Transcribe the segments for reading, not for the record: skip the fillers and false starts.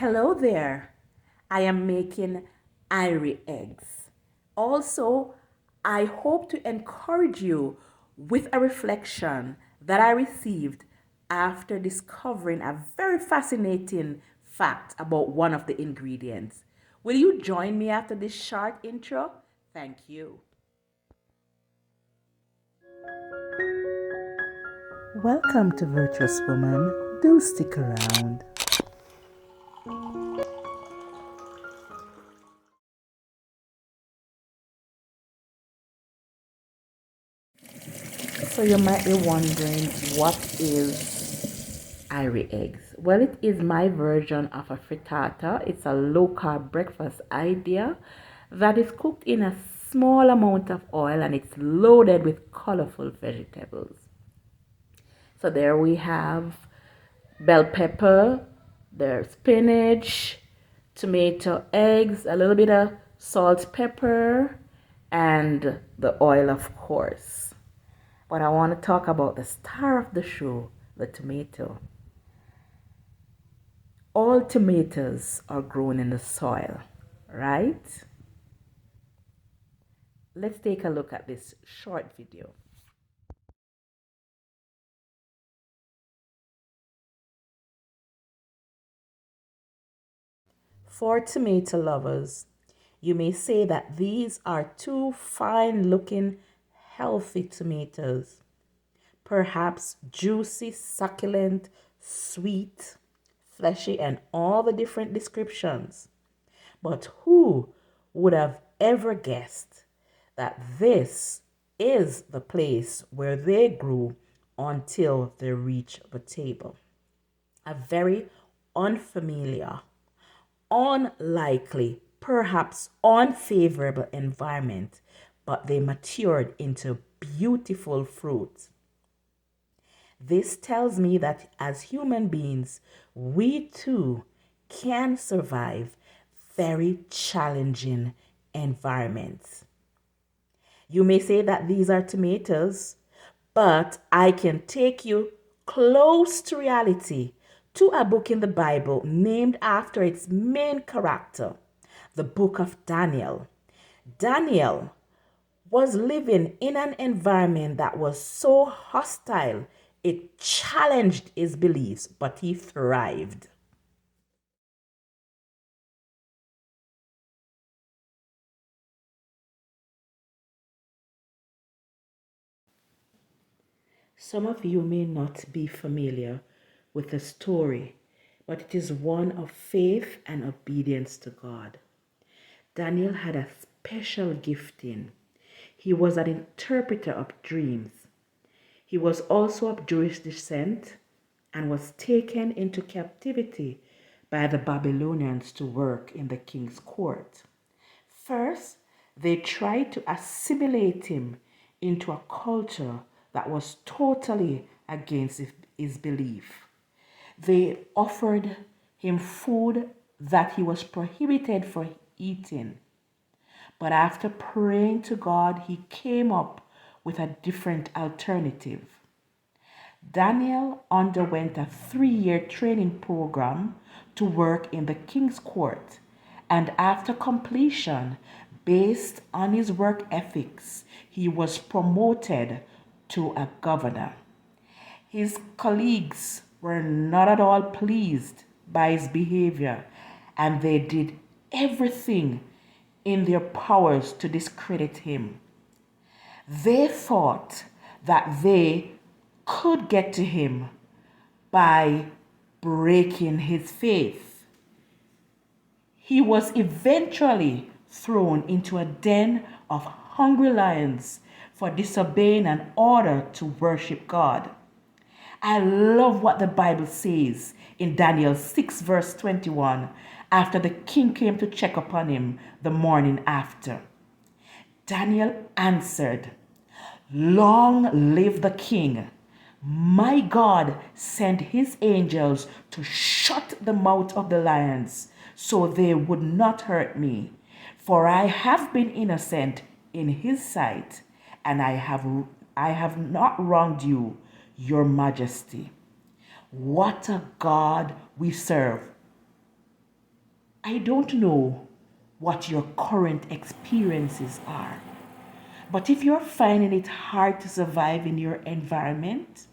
Hello there. I am making irie eggs. Also, I hope to encourage you with a reflection that I received after discovering a very fascinating fact about one of the ingredients. Will you join me after this short intro? Thank you. Welcome to Virtuous Woman. Do stick around. So you might be wondering, what is irie eggs? Well, it is my version of a frittata. It's a low carb breakfast idea that is cooked in a small amount of oil and it's loaded with colorful vegetables. So there we have bell pepper, there's spinach, tomato, eggs, a little bit of salt, pepper, and the oil, of course. But I want to talk about the star of the show, the tomato. All tomatoes are grown in the soil, right? Let's take a look at this short video. For tomato lovers, you may say that these are two fine looking, healthy tomatoes. Perhaps juicy, succulent, sweet, fleshy, and all the different descriptions. But who would have ever guessed that this is the place where they grew until they reach the table? A very unfamiliar, unlikely, perhaps unfavorable environment, but they matured into beautiful fruits. This tells me that as human beings, we too can survive very challenging environments. You may say that these are tomatoes, but I can take you close to reality, to a book in the Bible named after its main character, the book of Daniel. Daniel was living in an environment that was so hostile, it challenged his beliefs, but he thrived. Some of you may not be familiar with the story, but it is one of faith and obedience to God. Daniel had a special gifting. He was an interpreter of dreams. He was also of Jewish descent and was taken into captivity by the Babylonians to work in the king's court. First, they tried to assimilate him into a culture that was totally against his belief. They offered him food that he was prohibited from eating. But after praying to God, he came up with a different alternative. Daniel underwent a 3-year training program to work in the king's court, and after completion, based on his work ethics, he was promoted to a governor. His colleagues were not at all pleased by his behavior, and they did everything in their powers to discredit him. They thought that they could get to him by breaking his faith. He was eventually thrown into a den of hungry lions for disobeying an order to worship God. I love what the Bible says in Daniel 6, verse 21, after the king came to check upon him the morning after. Daniel answered, "Long live the king! My God sent his angels to shut the mouth of the lions so they would not hurt me. For I have been innocent in his sight, and I have not wronged you, your majesty." What a God we serve. I don't know what your current experiences are, but if you're finding it hard to survive in your environment,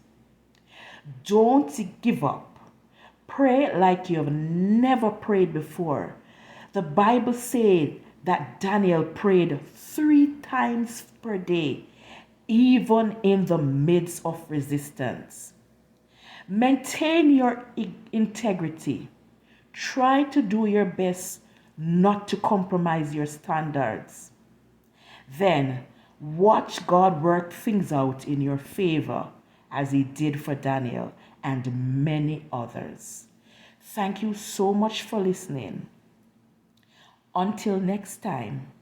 don't give up. Pray like you've never prayed before. The Bible said that Daniel prayed 3 times per day, even in the midst of resistance. Maintain your integrity. Try to do your best not to compromise your standards. Then watch God work things out in your favor as he did for Daniel and many others. Thank you so much for listening. Until next time,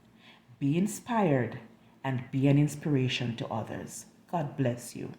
be inspired and be an inspiration to others. God bless you.